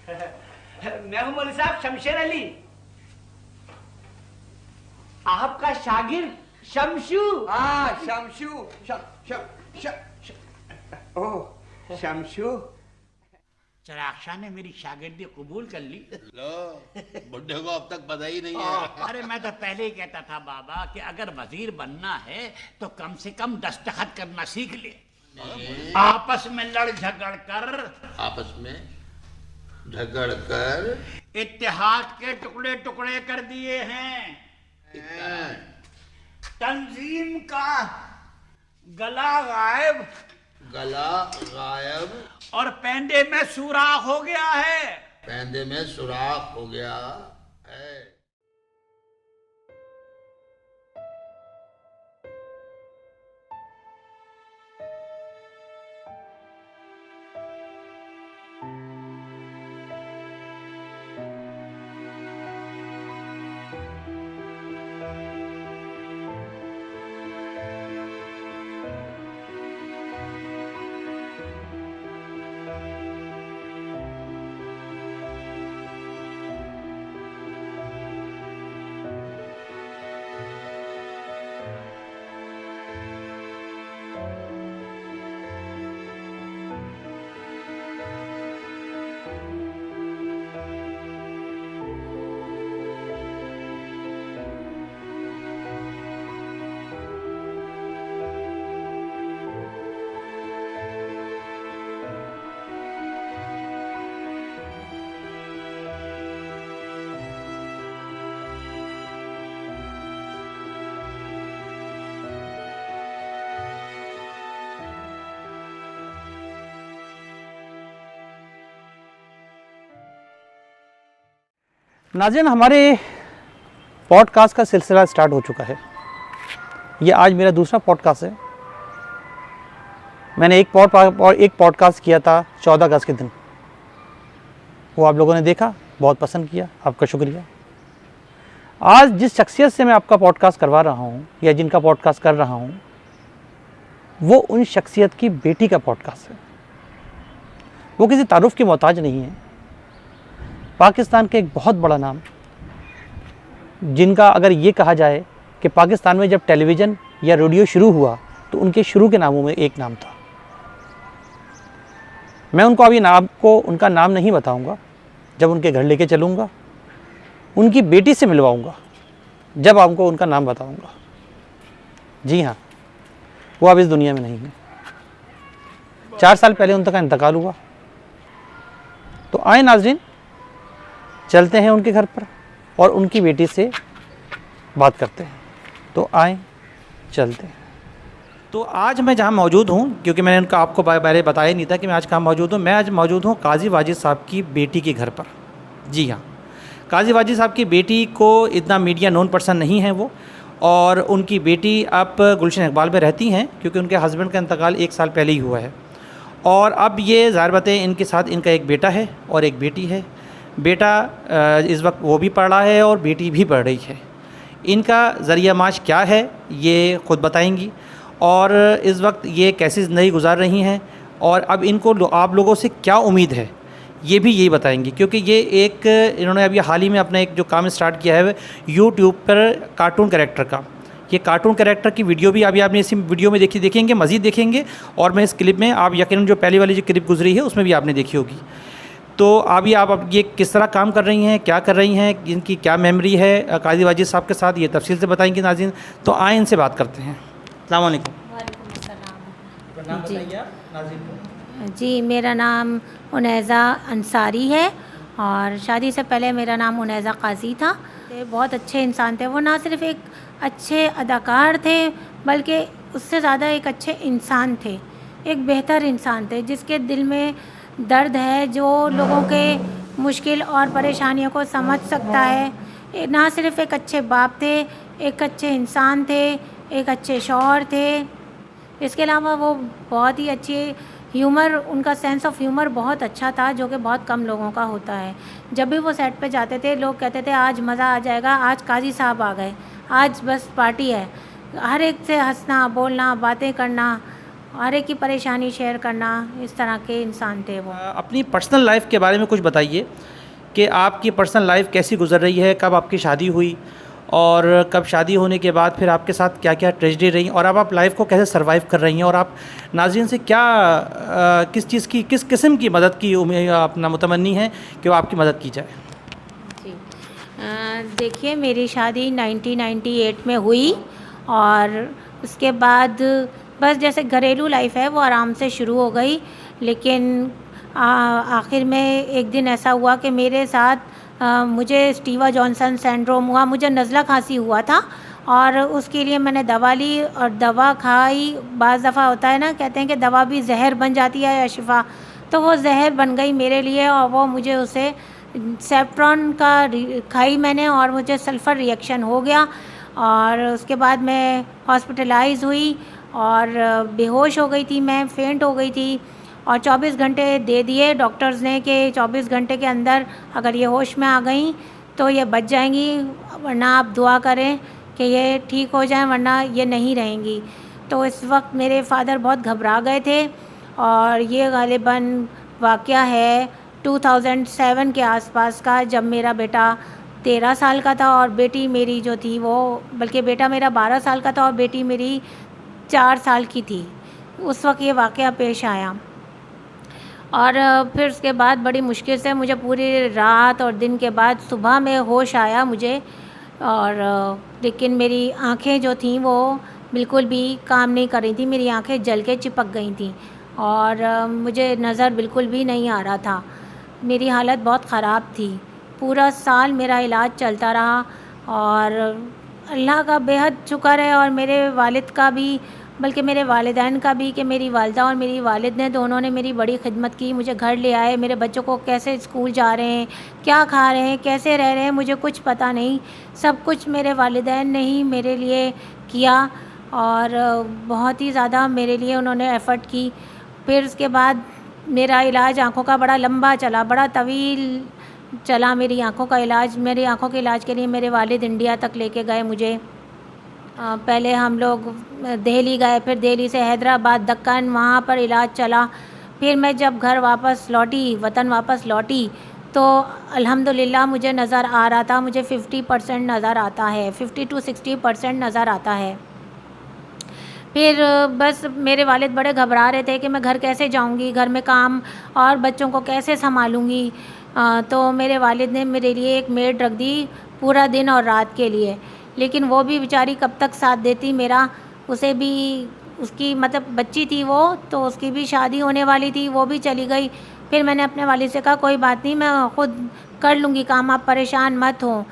मैं हूं मौलवी साहब शमशेर अली, आपका शागिर्द शमशू। हाँ शमशू, ओह शमशू। चिराग शाह ने मेरी शागिर्दी कबूल कर ली। लो, बुड्ढे को अब तक पता ही नहीं है। अरे मैं तो पहले ही कहता था बाबा कि अगर वजीर बनना है तो कम से कम दस्तखत करना सीख ले। आपस में लड़ झगड़ कर, आपस में झगड़ कर इत्तेहाद के टुकड़े टुकड़े कर दिए हैं। तंजीम का गला गायब, गला गायब और पैंदे में सुराख हो गया है। पैंदे में सुराख हो गया है। नाज़रीन, हमारे पॉडकास्ट का सिलसिला स्टार्ट हो चुका है। ये आज मेरा दूसरा पॉडकास्ट है। मैंने एक पॉडकास्ट किया था 14 अगस्त के दिन, वो आप लोगों ने देखा, बहुत पसंद किया, आपका शुक्रिया। आज जिस शख्सियत से मैं आपका पॉडकास्ट करवा रहा हूँ या जिनका पॉडकास्ट कर रहा हूँ, वो उन शख्सियत की बेटी का पॉडकास्ट है। वो किसी तारुफ की मोहताज नहीं है। पाकिस्तान के एक बहुत बड़ा नाम, जिनका अगर ये कहा जाए कि पाकिस्तान में जब टेलीविज़न या रेडियो शुरू हुआ तो उनके शुरू के नामों में एक नाम था। मैं उनको अभी उनका नाम नहीं बताऊंगा। जब उनके घर लेके चलूँगा, उनकी बेटी से मिलवाऊंगा, जब आपको उनका नाम बताऊंगा। जी हाँ, वो अब इस दुनिया में नहीं है। 4 साल पहले उनका इंतकाल हुआ। तो आए नाज़रीन, चलते हैं उनके घर पर और उनकी बेटी से बात करते हैं। तो आए, चलते हैं। तो आज मैं जहाँ मौजूद हूँ, क्योंकि मैंने उनका आपको पहले बताया नहीं था कि मैं आज कहाँ मौजूद हूँ। मैं आज मौजूद हूँ काजी वाजिद साहब की बेटी के घर पर। जी हाँ, काजी वाजिद साहब की बेटी को इतना मीडिया नोन पर्सन नहीं है वो, और उनकी बेटी अब गुलशन इकबाल में रहती हैं, क्योंकि उनके हस्बैंड का इंतकाल 1 साल पहले ही हुआ है। और अब ये ज़ाहिर बात है, इनके साथ इनका एक बेटा है और एक बेटी है। बेटा इस वक्त वो भी पढ़ रहा है और बेटी भी पढ़ रही है। इनका ज़रिया माश क्या है ये ख़ुद बताएंगी, और इस वक्त ये कैसी ज़िंदगी गुजार रही हैं, और अब इनको आप लोगों से क्या उम्मीद है ये भी यही बताएंगी। क्योंकि ये इन्होंने अभी हाल ही में अपना एक जो काम स्टार्ट किया है यूट्यूब पर कार्टून कैरेक्टर का। ये कार्टून कैरेक्टर की वीडियो भी अभी आपने इसी वीडियो में देखेंगे, मज़ीद देखेंगे, और मैं इस क्लिप में आप यकीनन जो पहली वाली जो क्लिप गुजरी है उसमें भी आपने देखी होगी। तो अभी आप अब ये किस तरह काम कर रही हैं, क्या कर रही हैं, इनकी क्या मेमोरी है काजी वाजिद साहब के साथ, ये तफसील से बताएंगी नाज़रीन। तो आए इनसे बात करते हैं। अस्सलाम वालेकुम। नाम बताइए आप नाज़रीन को। जी, मेरा नाम उनैज़ा अंसारी है, और शादी से पहले मेरा नाम उनैज़ा काजी था। बहुत अच्छे इंसान थे वो। ना सिर्फ़ एक अच्छे अदाकार थे, बल्कि उससे ज़्यादा एक अच्छे इंसान थे, एक बेहतर इंसान थे, जिसके दिल में दर्द है, जो लोगों के मुश्किल और परेशानियों को समझ सकता है। ना सिर्फ़ एक अच्छे बाप थे, एक अच्छे इंसान थे, एक अच्छे शौहर थे। इसके अलावा वो बहुत ही अच्छी ह्यूमर, उनका सेंस ऑफ ह्यूमर बहुत अच्छा था, जो कि बहुत कम लोगों का होता है। जब भी वो सेट पे जाते थे, लोग कहते थे आज मज़ा आ जाएगा, आज काजी साहब आ गए, आज बस पार्टी है। हर एक से हंसना, बोलना, बातें करना, हर एक की परेशानी शेयर करना, इस तरह के इंसान थे वो। अपनी पर्सनल लाइफ के बारे में कुछ बताइए कि आपकी पर्सनल लाइफ कैसी गुजर रही है, कब आपकी शादी हुई और कब शादी होने के बाद फिर आपके साथ क्या क्या ट्रेजेडी रही और अब आप लाइफ को कैसे सरवाइव कर रही हैं और आप नाज़रीन से क्या किस चीज़ की किस किस्म की मदद की उम्मीद अपना मुतमन्नी है कि वो आपकी मदद की जाए। जी देखिए, मेरी शादी 1998 में हुई और उसके बाद बस जैसे घरेलू लाइफ है वो आराम से शुरू हो गई, लेकिन आखिर में एक दिन ऐसा हुआ कि मेरे साथ मुझे स्टीवा जॉनसन सिंड्रोम हुआ, मुझे नज़ला खांसी हुआ था और उसके लिए मैंने दवा ली और दवा खाई। बाज़ दफ़ा होता है ना, कहते हैं कि दवा भी जहर बन जाती है या शिफा, तो वो जहर बन गई मेरे लिए और वो मुझे उसे सेफ्रॉन का खाई मैंने और मुझे सल्फ़र रिएक्शन हो गया और उसके बाद मैं हॉस्पिटलाइज़ हुई और बेहोश हो गई थी, मैं फेंट हो गई थी और 24 घंटे दे दिए डॉक्टर्स ने कि 24 घंटे के अंदर अगर ये होश में आ गई तो ये बच जाएंगी, वरना आप दुआ करें कि ये ठीक हो जाएं, वरना ये नहीं रहेंगी। तो इस वक्त मेरे फादर बहुत घबरा गए थे और ये गालिबन वाक़या है 2007 के आसपास का, जब मेरा बेटा 13 साल का था और बेटी मेरी जो थी वो, बल्कि बेटा मेरा 12 साल का था और बेटी मेरी 4 साल की थी। उस वक्त ये वाक़या पेश आया और फिर उसके बाद बड़ी मुश्किल से मुझे पूरी रात और दिन के बाद सुबह में होश आया मुझे और लेकिन मेरी आँखें जो थीं वो बिल्कुल भी काम नहीं कर रही थी, मेरी आँखें जल के चिपक गई थीं और मुझे नज़र बिल्कुल भी नहीं आ रहा था। मेरी हालत बहुत ख़राब थी। पूरा साल मेरा इलाज चलता रहा और अल्लाह का बेहद शुक्र है और मेरे वालिद का भी, बल्कि मेरे वालिदैन का भी, कि मेरी वालिदा और मेरी वालिद ने दोनों ने मेरी बड़ी खिदमत की। मुझे घर ले आए, मेरे बच्चों को कैसे स्कूल जा रहे हैं, क्या खा रहे हैं, कैसे रह रहे हैं, मुझे कुछ पता नहीं। सब कुछ मेरे वालिदैन ने ही मेरे लिए किया और बहुत ही ज़्यादा मेरे लिए उन्होंने एफ़र्ट की। फिर उसके बाद मेरा इलाज आँखों का बड़ा लंबा चला, बड़ा तवील चला मेरी आँखों का इलाज। मेरी आँखों के इलाज के लिए मेरे वालिद इंडिया तक लेके गए मुझे। पहले हम लोग दिल्ली गए, फिर दिल्ली से हैदराबाद, दक्कन, वहाँ पर इलाज चला। फिर मैं जब घर वापस लौटी, वतन वापस लौटी, तो अल्हम्दुलिल्लाह मुझे नज़र आ रहा था, मुझे 50% नज़र आता है, 50 to 60% नज़र आता है। फिर बस मेरे वालिद बड़े घबरा रहे थे कि मैं घर कैसे जाऊंगी, घर में काम और बच्चों को कैसे संभालूंगी। तो मेरे वालिद ने मेरे लिए एक मेड रख दी पूरा दिन और रात के लिए, लेकिन वो भी बेचारी कब तक साथ देती मेरा। उसे भी, उसकी मतलब बच्ची थी वो, तो उसकी भी शादी होने वाली थी, वो भी चली गई। फिर मैंने अपने वालिद से कहा कोई बात नहीं, मैं ख़ुद कर लूँगी काम, आप परेशान मत हो।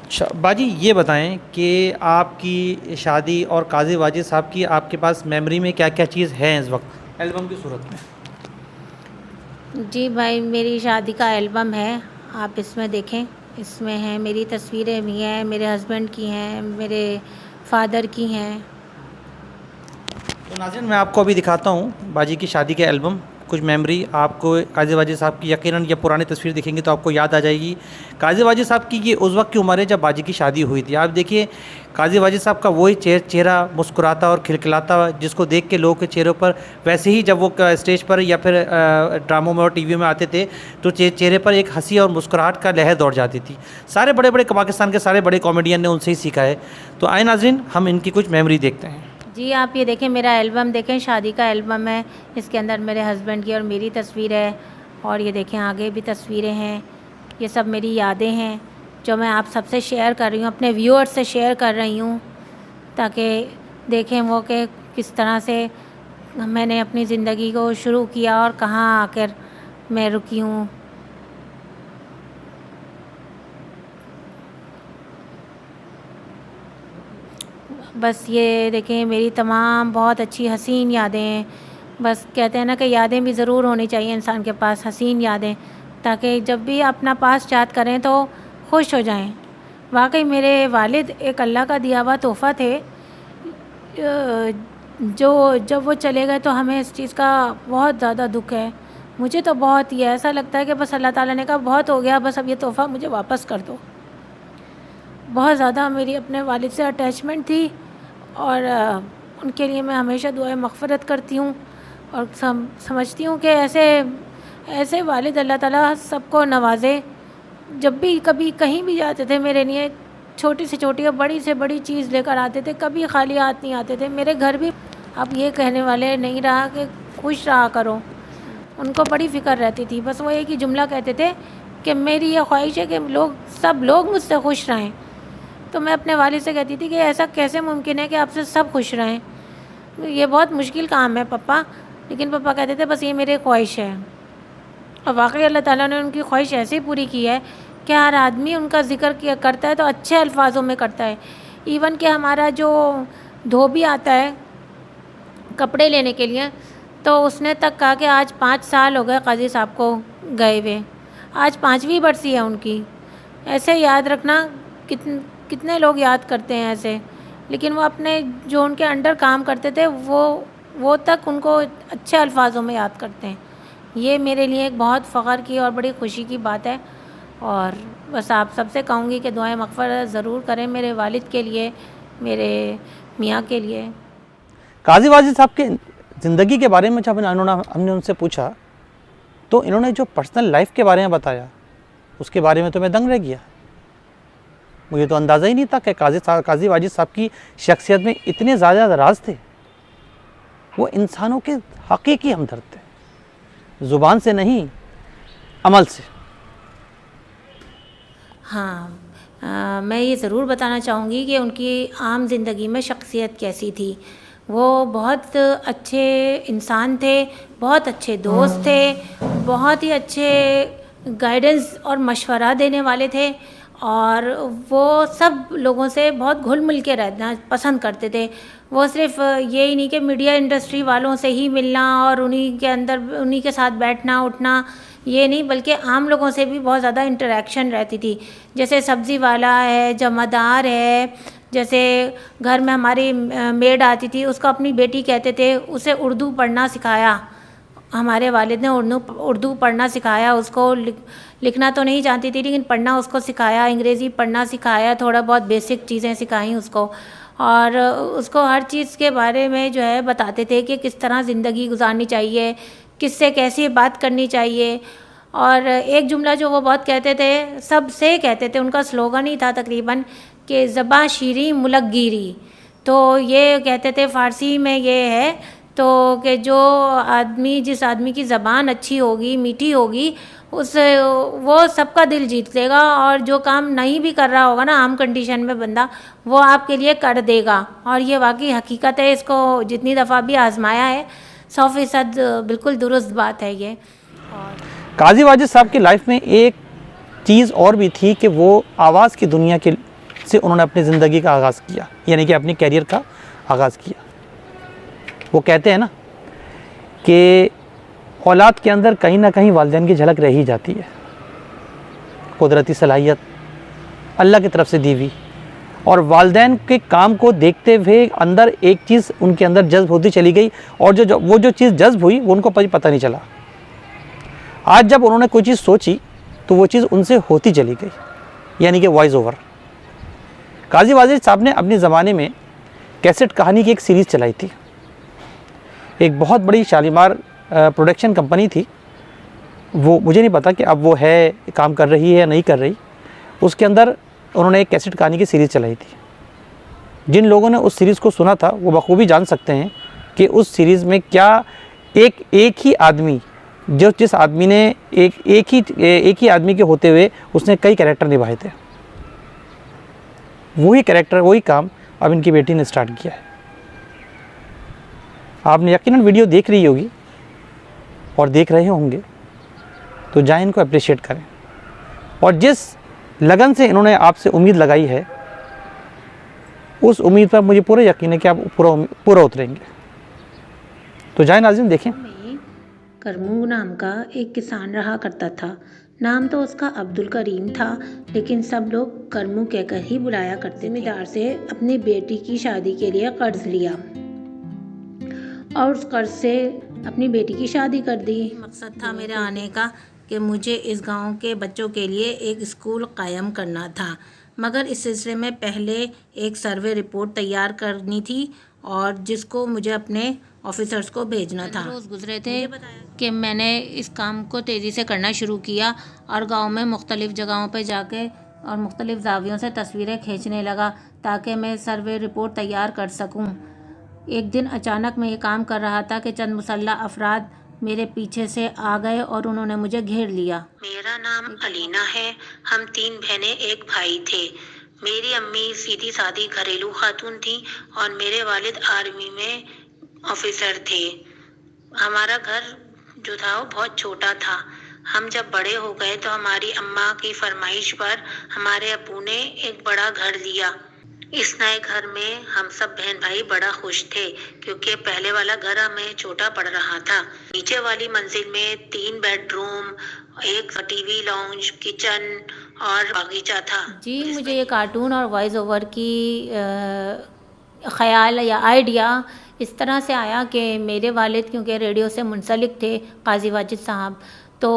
अच्छा बाजी, ये बताएं कि आपकी शादी और काजी वाजिद साहब की आपके पास मेमोरी में क्या क्या चीज़ है इस वक्त एल्बम की सूरत में? जी भाई, मेरी शादी का एल्बम है, आप इसमें देखें। इसमें हैं मेरी तस्वीरें भी हैं, मेरे हस्बैंड की हैं, मेरे फादर की हैं। तो नाज़रीन, मैं आपको अभी दिखाता हूँ बाजी की शादी के एल्बम। कुछ मेमोरी आपको काजी वाजिद साहब की, यकीनन ये पुरानी तस्वीर दिखेंगी तो आपको याद आ जाएगी। काजी वाजिद साहब की ये उस वक्त की उम्र है जब बाजी की शादी हुई थी। आप देखिए काजी वाजिद साहब का वही चेहरा मुस्कुराता और खिलखिलाता, जिसको देख के लोगों के चेहरों पर वैसे ही जब वो स्टेज पर या फिर ड्रामों में और टीवी में आते थे तो चेहरे पर एक हंसी और मुस्कुराहट का लहर दौड़ जाती थी। सारे बड़े बड़े पाकिस्तान के सारे बड़े कॉमेडियन ने उनसे ही सीखा है। तो आए नाज़रीन, हम इनकी कुछ मेमोरी देखते हैं। जी आप ये देखें, मेरा एल्बम देखें, शादी का एल्बम है। इसके अंदर मेरे हस्बैंड की और मेरी तस्वीर है और ये देखें आगे भी तस्वीरें हैं। ये सब मेरी यादें हैं जो मैं आप सबसे शेयर कर रही हूँ, अपने व्यूअर्स से शेयर कर रही हूँ, ताकि देखें वो कि किस तरह से मैंने अपनी ज़िंदगी को शुरू किया और कहाँ आकर मैं रुकी हूँ। बस ये देखें मेरी तमाम बहुत अच्छी हसीन यादें हैं। बस कहते हैं ना कि यादें भी ज़रूर होनी चाहिए इंसान के पास, हसीन यादें, ताकि जब भी अपना पास याद करें तो खुश हो जाएं। वाकई मेरे वालिद एक अल्लाह का दिया हुआ तोहफ़ा थे, जो जब वो चले गए तो हमें इस चीज़ का बहुत ज़्यादा दुख है। मुझे तो बहुत ही ऐसा लगता है कि बस अल्लाह ताला ने कहा बहुत हो गया, बस अब ये तोहफ़ा मुझे वापस कर दो। बहुत ज़्यादा मेरी अपने वालिद से अटैचमेंट थी और उनके लिए मैं हमेशा दुआए मग़फ़िरत करती हूँ और समझती हूँ कि ऐसे वालिद अल्लाह ताला सबको नवाजे। जब भी कभी कहीं भी जाते थे मेरे लिए छोटी से छोटी और बड़ी से बड़ी चीज़ लेकर आते थे, कभी खाली हाथ नहीं आते थे। मेरे घर भी अब ये कहने वाले नहीं रहा कि खुश रहा करो, उनको बड़ी फ़िक्र रहती थी। बस वो एक ही जुमला कहते थे कि मेरी ये ख्वाहिश है कि सब लोग मुझसे खुश रहें। तो मैं अपने वालिद से कहती थी कि ऐसा कैसे मुमकिन है कि आपसे सब खुश रहें, ये बहुत मुश्किल काम है पापा। लेकिन पापा कहते थे बस ये मेरी ख्वाहिश है। और वाकई अल्लाह ताला ने उनकी ख्वाहिश ऐसे ही पूरी की है कि हर आदमी उनका ज़िक्र करता है तो अच्छे अल्फाजों में करता है। इवन कि हमारा जो धोबी आता है कपड़े लेने के लिए, तो उसने तक कहा कि आज 5 साल हो गए काजी साहब को गए हुए, आज 5वीं बरसी है उनकी। ऐसे याद रखना, कितने लोग याद करते हैं ऐसे, लेकिन वो अपने जो उनके अंडर काम करते थे वो तक उनको अच्छे अल्फाजों में याद करते हैं। ये मेरे लिए एक बहुत फ़ख्र की और बड़ी ख़ुशी की बात है। और बस आप सबसे कहूँगी कि दुआएं मग़फ़िरत ज़रूर करें मेरे वालिद के लिए, मेरे मियाँ के लिए। काजी वाजिद साहब के ज़िंदगी के बारे में जब हमने उनसे पूछा तो इन्होंने जो पर्सनल लाइफ के बारे में बताया उसके बारे में तो मैं दंग रह गया। मुझे तो अंदाज़ा ही नहीं था कि काजी वाजिद साहब की शख्सियत में इतने ज़्यादा राज थे। वो इंसानों के हकीकी हमदर्द थे, ज़ुबान से नहीं अमल से। हाँ, मैं ये ज़रूर बताना चाहूँगी कि उनकी आम ज़िंदगी में शख्सियत कैसी थी। वो बहुत अच्छे इंसान थे, बहुत अच्छे दोस्त थे, बहुत ही अच्छे गाइडेंस और मशवरा देने वाले थे। और वो सब लोगों से बहुत घुल मिल के रहना पसंद करते थे। वो सिर्फ ये ही नहीं कि मीडिया इंडस्ट्री वालों से ही मिलना और उन्हीं के साथ बैठना उठना, ये नहीं, बल्कि आम लोगों से भी बहुत ज़्यादा इंटरेक्शन रहती थी। जैसे सब्ज़ी वाला है, जमादार है, जैसे घर में हमारी मेड आती थी, उसको अपनी बेटी कहते थे, उसे उर्दू पढ़ना सिखाया। हमारे वालिद ने उर्दू पढ़ना सिखाया उसको। लिखना तो नहीं जानती थी लेकिन पढ़ना उसको सिखाया, अंग्रेज़ी पढ़ना सिखाया, थोड़ा बहुत बेसिक चीज़ें सिखाई उसको। और उसको हर चीज़ के बारे में जो है बताते थे कि किस तरह ज़िंदगी गुजारनी चाहिए, किससे कैसी बात करनी चाहिए। और एक जुमला जो वो बहुत कहते थे, सबसे कहते थे, उनका स्लोगन ही था तकरीबन कि ज़बां शीरी मुलक गिरी। तो ये कहते थे फ़ारसी में ये है तो कि जिस आदमी की ज़बान अच्छी होगी, मीठी होगी, वो सबका दिल जीत लेगा। और जो काम नहीं भी कर रहा होगा ना आम कंडीशन में बंदा, वो आपके लिए कर देगा। और ये वाकई हकीकत है, इसको जितनी दफ़ा भी आजमाया है 100% बिल्कुल दुरुस्त बात है ये। काजी वाजिद साहब की लाइफ में एक चीज़ और भी थी कि वो आवाज़ की दुनिया से उन्होंने अपनी ज़िंदगी का आगाज़ किया, यानी कि अपने कैरियर का आगाज़ किया। वो कहते हैं ना कि औलाद के अंदर कहीं ना कहीं वालिदैन की झलक रह ही जाती है। कुदरती सलाहियत अल्लाह की तरफ से दी हुई, और वालिदैन के काम को देखते हुए अंदर एक चीज़ उनके अंदर जज्ब होती चली गई। और वो जो चीज़ जज्ब हुई वो उनको पता नहीं चला। आज जब उन्होंने कोई चीज़ सोची तो वो चीज़ उनसे होती चली गई, यानी कि वॉइस ओवर। काजी वाजिद साहब ने अपने ज़माने में कैसेट कहानी की एक सीरीज़ चलाई थी। एक बहुत बड़ी शालीमार प्रोडक्शन कंपनी थी, वो मुझे नहीं पता कि अब वो है काम कर रही है या नहीं कर रही। उसके अंदर उन्होंने एक कैसेट कहानी की सीरीज़ चलाई थी। जिन लोगों ने उस सीरीज़ को सुना था वो बखूबी जान सकते हैं कि उस सीरीज़ में क्या एक ही आदमी, जिस आदमी ने एक ही आदमी के होते हुए उसने कई कैरेक्टर निभाए थे, वही कैरेक्टर वही काम अब इनकी बेटी ने स्टार्ट किया है। आपने यकीनन वीडियो देख रही होगी और देख रहे होंगे, तो जाएं इनको अप्रिशिएट करें। और जिस लगन से इन्होंने आपसे उम्मीद लगाई है, उस उम्मीद पर मुझे पूरा यकीन है कि आप पूरा उतरेंगे। तो जाएं नाज़रीन देखें। करमू नाम का एक किसान रहा करता था। नाम तो उसका अब्दुल करीम था, लेकिन सब लोग करमू कहकर ही बुलाया करते। ज़मींदार से अपनी बेटी की शादी के लिए कर्ज लिया और उस कर्ज से अपनी बेटी की शादी कर दी। मकसद था मेरे आने का कि मुझे इस गांव के बच्चों के लिए एक स्कूल कायम करना था। मगर इस सिलसिले में पहले एक सर्वे रिपोर्ट तैयार करनी थी और जिसको मुझे अपने ऑफिसर्स को भेजना था। रोज़ गुजरे थे कि मैंने इस काम को तेज़ी से करना शुरू किया और गांव में मुख्तलिफ़ जगहों पर जाके और मुख्तलिफ़ ज़ावियों से तस्वीरें खींचने लगा ताकि मैं सर्वे रिपोर्ट तैयार कर सकूं। एक दिन अचानक मैं ये काम कर रहा था कि चंद मुसल्लह अफराद मेरे पीछे से आ गए और उन्होंने मुझे घेर लिया। मेरा नाम अलीना है। हम 3 बहनें एक भाई थे। मेरी अम्मी सीधी सादी घरेलू खातून थी और मेरे वालिद आर्मी में ऑफिसर थे। हमारा घर जो था वो बहुत छोटा था। हम जब बड़े हो गए तो हमारी अम्मा की फरमाइश पर हमारे अब्बू ने एक बड़ा घर लिया। इस नए घर में हम सब बहन भाई बड़ा खुश थे क्योंकि पहले वाला घर हमें छोटा पड़ रहा था। नीचे वाली मंजिल में 3 बेडरूम, एक टीवी लॉन्ज, किचन और बागीचा था। जी, मुझे ये कार्टून और वॉइस ओवर की ख्याल या आइडिया इस तरह से आया कि मेरे वालिद क्योंकि रेडियो से मुंसलिक थे, काजी वाजिद साहब, तो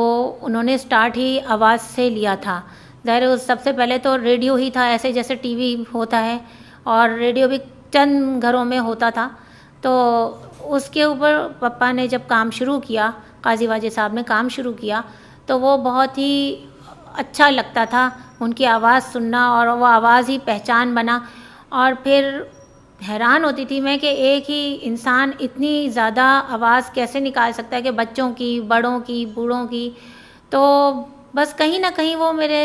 उन्होंने स्टार्ट ही आवाज़ से लिया था। ज़ाहिर है सबसे पहले तो रेडियो ही था, ऐसे जैसे टीवी होता है और रेडियो भी चंद घरों में होता था। तो उसके ऊपर पापा ने जब काम शुरू किया, काजी वाजिद साहब ने काम शुरू किया, तो वो बहुत ही अच्छा लगता था उनकी आवाज़ सुनना और वो आवाज़ ही पहचान बना। और फिर हैरान होती थी मैं कि एक ही इंसान इतनी ज़्यादा आवाज़ कैसे निकाल सकता है कि बच्चों की, बड़ों की, बूढ़ों की। तो बस कहीं ना कहीं वो मेरे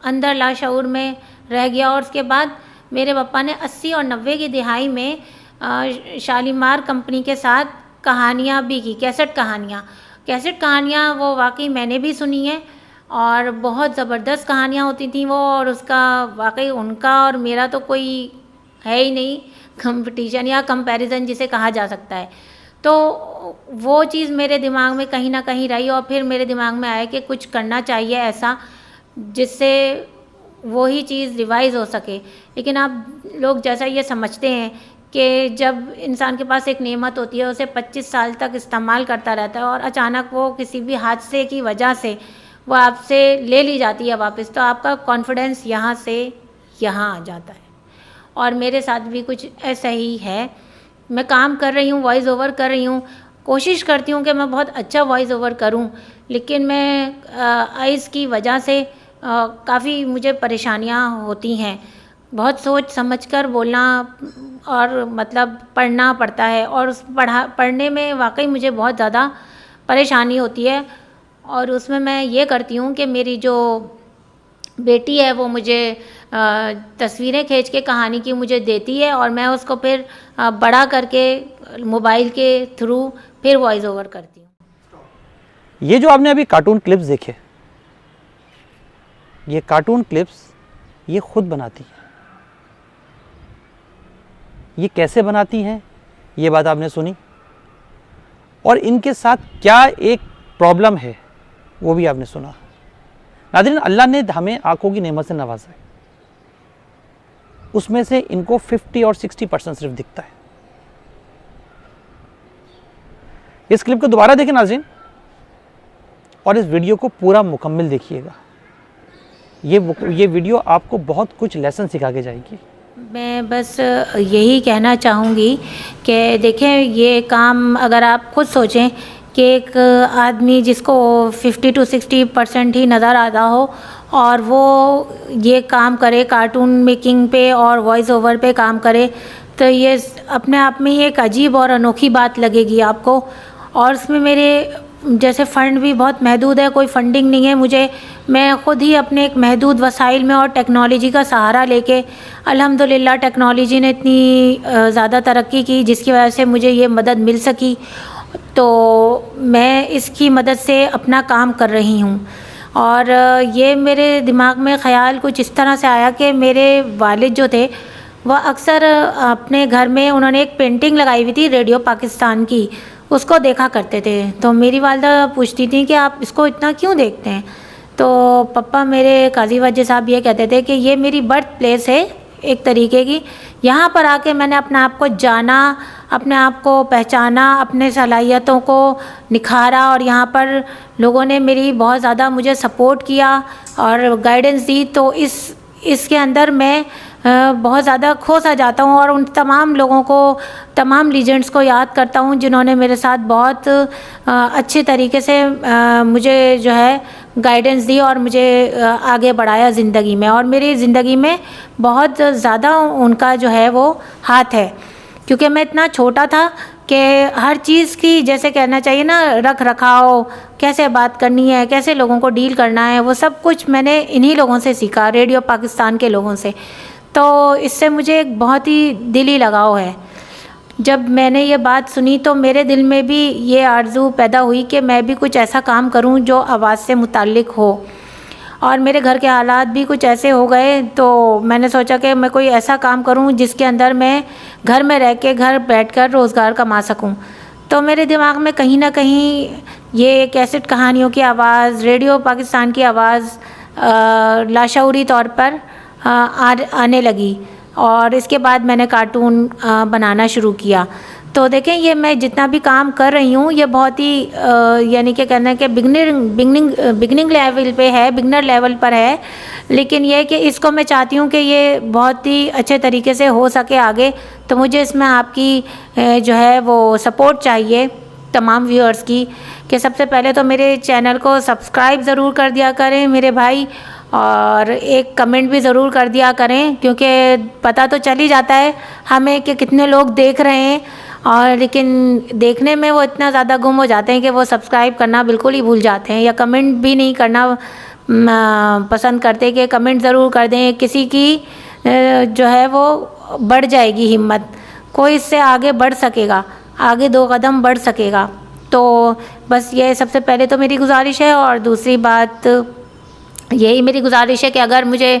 अंदर लाशऊर में रह गया। और उसके बाद मेरे पापा ने 80 और 90 की दिहाई में शालीमार कंपनी के साथ कहानियाँ भी की, कैसेट कहानियाँ वो वाकई मैंने भी सुनी हैं और बहुत ज़बरदस्त कहानियाँ होती थी वो। और उसका वाकई उनका और मेरा तो कोई है ही नहीं कंपटीशन या कंपैरिजन जिसे कहा जा सकता है। तो वो चीज़ मेरे दिमाग में कहीं ना कहीं रही और फिर मेरे दिमाग में आया कि कुछ करना चाहिए ऐसा जिससे वही चीज़ रिवाइज़ हो सके। लेकिन आप लोग जैसा ये समझते हैं कि जब इंसान के पास एक नेमत होती है उसे 25 साल तक इस्तेमाल करता रहता है और अचानक वो किसी भी हादसे की वजह से वो आपसे ले ली जाती है वापस, तो आपका कॉन्फिडेंस यहाँ से यहाँ आ जाता है। और मेरे साथ भी कुछ ऐसा ही है। मैं काम कर रही हूँ, वॉइस ओवर कर रही हूँ, कोशिश करती हूँ कि मैं बहुत अच्छा वॉइस ओवर करूँ, लेकिन मैं आइज़ की वजह से काफ़ी मुझे परेशानियाँ होती हैं। बहुत सोच समझकर बोलना और मतलब पढ़ना पड़ता है और उस पढ़ने में वाकई मुझे बहुत ज़्यादा परेशानी होती है। और उसमें मैं ये करती हूँ कि मेरी जो बेटी है वो मुझे तस्वीरें खींच के कहानी की मुझे देती है और मैं उसको फिर बड़ा करके मोबाइल के थ्रू फिर वॉइस ओवर करती हूँ। ये जो आपने अभी कार्टून क्लिप्स देखे, ये कार्टून क्लिप्स ये खुद बनाती हैं। ये कैसे बनाती हैं ये बात आपने सुनी और इनके साथ क्या एक प्रॉब्लम है वो भी आपने सुना। नाज़रीन, अल्लाह ने हमें आंखों की नेमत से नवाजा है, उसमें से इनको 50 और 60% सिर्फ दिखता है। इस क्लिप को दोबारा देखें नाज़रीन और इस वीडियो को पूरा मुकम्मल देखिएगा। ये वीडियो आपको बहुत कुछ लेसन सिखा के जाएगी। मैं बस यही कहना चाहूँगी कि देखें, ये काम अगर आप खुद सोचें कि एक आदमी जिसको 50 to 60% ही नज़र आता हो और वो ये काम करे, कार्टून मेकिंग पे और वॉइस ओवर पे काम करे, तो ये अपने आप में ही एक अजीब और अनोखी बात लगेगी आपको। और उसमें मेरे जैसे फ़ंड भी बहुत महदूद है, कोई फंडिंग नहीं है मैं ख़ुद ही अपने एक महदूद वसाइल में और टेक्नोलॉजी का सहारा लेके, अल्हम्दुलिल्लाह टेक्नोलॉजी ने इतनी ज़्यादा तरक्की की जिसकी वजह से मुझे ये मदद मिल सकी, तो मैं इसकी मदद से अपना काम कर रही हूँ। और ये मेरे दिमाग में ख़याल कुछ इस तरह से आया कि मेरे वालिद जो थे वह अक्सर अपने घर में उन्होंने एक पेंटिंग लगाई हुई थी रेडियो पाकिस्तान की, उसको देखा करते थे। तो मेरी वालिदा पूछती थी कि आप इसको इतना क्यों देखते हैं, तो पापा मेरे काजी वाजिद साहब ये कहते थे कि ये मेरी बर्थ प्लेस है एक तरीके की, यहाँ पर आके मैंने अपने आप को जाना, अपने आप को पहचाना, अपने सलाहियतों को निखारा और यहाँ पर लोगों ने मेरी बहुत ज़्यादा मुझे सपोर्ट किया और गाइडेंस दी। तो इसके अंदर मैं बहुत ज़्यादा खो सा जाता हूँ और उन तमाम लोगों को, तमाम लीजेंड्स को याद करता हूँ जिन्होंने मेरे साथ बहुत अच्छे तरीके से मुझे जो है गाइडेंस दी और मुझे आगे बढ़ाया ज़िंदगी में। और मेरी ज़िंदगी में बहुत ज़्यादा उनका जो है वो हाथ है, क्योंकि मैं इतना छोटा था कि हर चीज़ की, जैसे कहना चाहिए ना, रख रखाव, कैसे बात करनी है, कैसे लोगों को डील करना है, वो सब कुछ मैंने इन्हीं लोगों से सीखा, रेडियो पाकिस्तान के लोगों से। तो इससे मुझे एक बहुत ही दिली लगाव है। जब मैंने ये बात सुनी तो मेरे दिल में भी ये आरज़ू पैदा हुई कि मैं भी कुछ ऐसा काम करूं जो आवाज़ से मुताल्लिक़ हो। और मेरे घर के हालात भी कुछ ऐसे हो गए तो मैंने सोचा कि मैं कोई ऐसा काम करूं जिसके अंदर मैं घर में रह के, घर बैठकर रोज़गार कमा सकूं। तो मेरे दिमाग में कहीं ना कहीं ये कैसेट कहानियों की आवाज़, रेडियो पाकिस्तान की आवाज़ लाशऊरी तौर पर आने लगी। और इसके बाद मैंने कार्टून बनाना शुरू किया। तो देखें, ये मैं जितना भी काम कर रही हूँ ये बहुत ही यानी कि कहना है कि बिगनिंग लेवल पे है, बिगनर लेवल पर है, लेकिन ये कि इसको मैं चाहती हूँ कि ये बहुत ही अच्छे तरीके से हो सके आगे। तो मुझे इसमें आपकी जो है वो सपोर्ट चाहिए, तमाम व्यूअर्स की, कि सबसे पहले तो मेरे चैनल को सब्सक्राइब ज़रूर कर दिया करें मेरे भाई, और एक कमेंट भी ज़रूर कर दिया करें, क्योंकि पता तो चल ही जाता है हमें कि कितने लोग देख रहे हैं, और लेकिन देखने में वो इतना ज़्यादा गुम हो जाते हैं कि वो सब्सक्राइब करना बिल्कुल ही भूल जाते हैं, या कमेंट भी नहीं करना पसंद करते कि कमेंट ज़रूर कर दें। किसी की जो है वो बढ़ जाएगी हिम्मत, कोई इससे आगे बढ़ सकेगा, आगे 2 कदम बढ़ सकेगा। तो बस ये सबसे पहले तो मेरी गुजारिश है। और दूसरी बात यही मेरी गुजारिश है कि अगर मुझे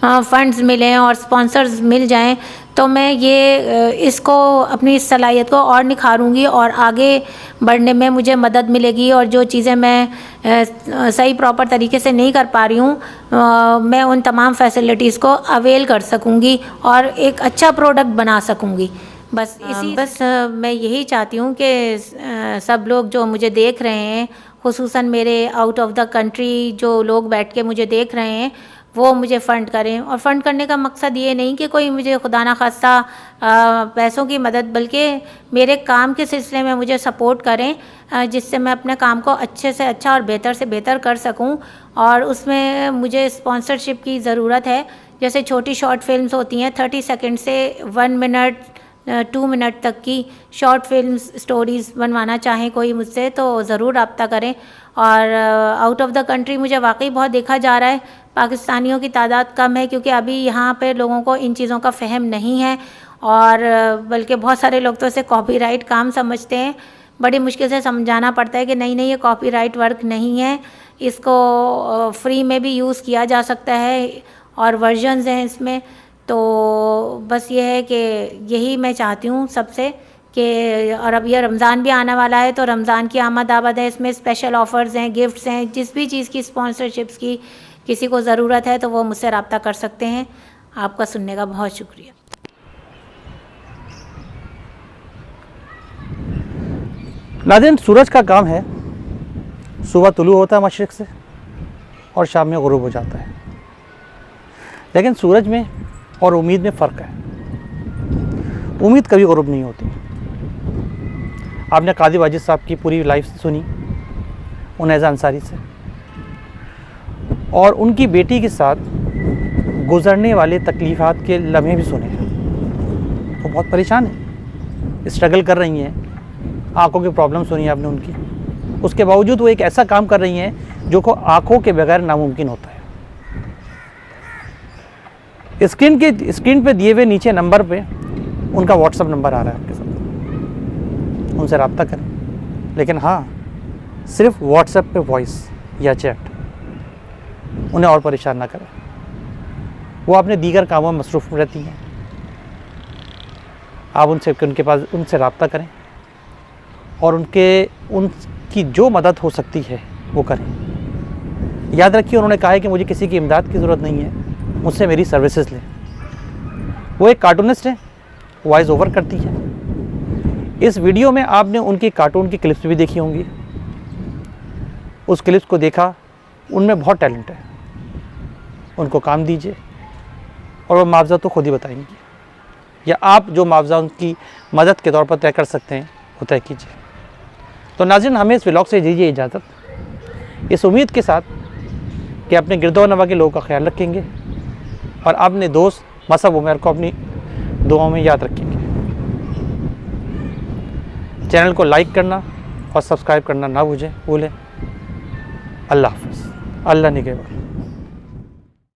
फ़ंड्स मिलें और स्पॉन्सर्स मिल जाएं तो मैं ये इसको, अपनी इस सलाहियत को और निखारूंगी और आगे बढ़ने में मुझे मदद मिलेगी। और जो चीज़ें मैं सही प्रॉपर तरीके से नहीं कर पा रही हूँ, मैं उन तमाम फैसिलिटीज़ को अवेल कर सकूँगी और एक अच्छा प्रोडक्ट बना सकूँगी। बस मैं यही चाहती हूँ कि सब लोग जो मुझे देख रहे हैं, खुसूसन मेरे आउट ऑफ द कंट्री जो लोग बैठ के मुझे देख रहे हैं, वो मुझे फ़ंड करें। और फ़ंड करने का मकसद ये नहीं कि कोई मुझे खुदा ना खास्ता पैसों की मदद, बल्कि मेरे काम के सिलसिले में मुझे सपोर्ट करें, जिससे मैं अपने काम को अच्छे से अच्छा और बेहतर से बेहतर कर सकूं। और उसमें मुझे स्पॉन्सरशिप की ज़रूरत है। जैसे छोटी शॉर्ट फिल्म्स होती हैं, 30 सेकंड से 1 मिनट 2 मिनट तक की शॉर्ट फिल्म्स स्टोरीज़ बनवाना चाहें कोई मुझसे तो ज़रूर रब्ता करें। और आउट ऑफ द कंट्री मुझे वाकई बहुत देखा जा रहा है, पाकिस्तानियों की तादाद कम है, क्योंकि अभी यहाँ पे लोगों को इन चीज़ों का फ़हम नहीं है, और बल्कि बहुत सारे लोग तो इसे कॉपीराइट काम समझते हैं। बड़ी मुश्किल से समझाना पड़ता है कि नहीं नहीं, ये कॉपीराइट वर्क नहीं है, इसको फ्री में भी यूज़ किया जा सकता है और वर्जन्स हैं इसमें। तो बस ये है कि यही मैं चाहती हूँ सबसे कि, और अब यह रमज़ान भी आने वाला है, तो रमज़ान की आमद आबद है, इसमें स्पेशल ऑफ़र्स हैं, गिफ्ट्स हैं, जिस भी चीज़ की स्पॉन्सरशिप्स की किसी को ज़रूरत है तो वो मुझसे रब्ता कर सकते हैं। आपका सुनने का बहुत शुक्रिया। नाज़रीन, सूरज का काम है, सुबह तुलू होता है मशरिक़ से और शाम में गुरूब हो जाता है, लेकिन सूरज में और उम्मीद में फ़र्क है। उम्मीद कभी गुरूब नहीं होती। आपने कादिर वाजिद साहब की पूरी लाइफ सुनी, उनैज़ा अंसारी से, और उनकी बेटी के साथ गुज़रने वाले तकलीफ़ात के लम्हे भी सुने हैं। वो बहुत परेशान है, स्ट्रगल कर रही हैं, आँखों की प्रॉब्लम सुनी आपने उनकी, उसके बावजूद वो एक ऐसा काम कर रही हैं जो को आँखों के बगैर नामुमकिन होता है। स्क्रीन पे दिए हुए नीचे नंबर पे उनका व्हाट्सअप नंबर आ रहा है, आपके साथ उनसे रब्ता करें, लेकिन हाँ, सिर्फ व्हाट्सएप पे वॉइस या चैट, उन्हें और परेशान ना करें। वो अपने दीगर कामों में मसरूफ़ रहती हैं। आप उनसे रब्ता करें और उनकी जो मदद हो सकती है वो करें। याद रखिए, उन्होंने कहा है कि मुझे किसी की इमदाद की ज़रूरत नहीं है, मुझसे मेरी सर्विसेज लें। वो एक कार्टूनिस्ट है, वॉइस ओवर करती है। इस वीडियो में आपने उनकी कार्टून की क्लिप्स भी देखी होंगी। उस क्लिप्स को देखा, उनमें बहुत टैलेंट है, उनको काम दीजिए, और वो मुआवज़ा तो खुद ही बताएंगी, या आप जो मुआवज़ा उनकी मदद के तौर पर तय कर सकते हैं वो तय कीजिए। तो नाज़रीन, हमें इस व्लॉग से दीजिए इजाज़त, इस उम्मीद के साथ कि अपने गिरदो नवा के लोगों का ख्याल रखेंगे और अपने दोस्त मसअब उमर को अपनी दुआओं में याद रखेंगे। चैनल को लाइक करना और सब्सक्राइब करना ना भूलें। अल्लाह हाफ़िज़। अल्लाह निगहबान।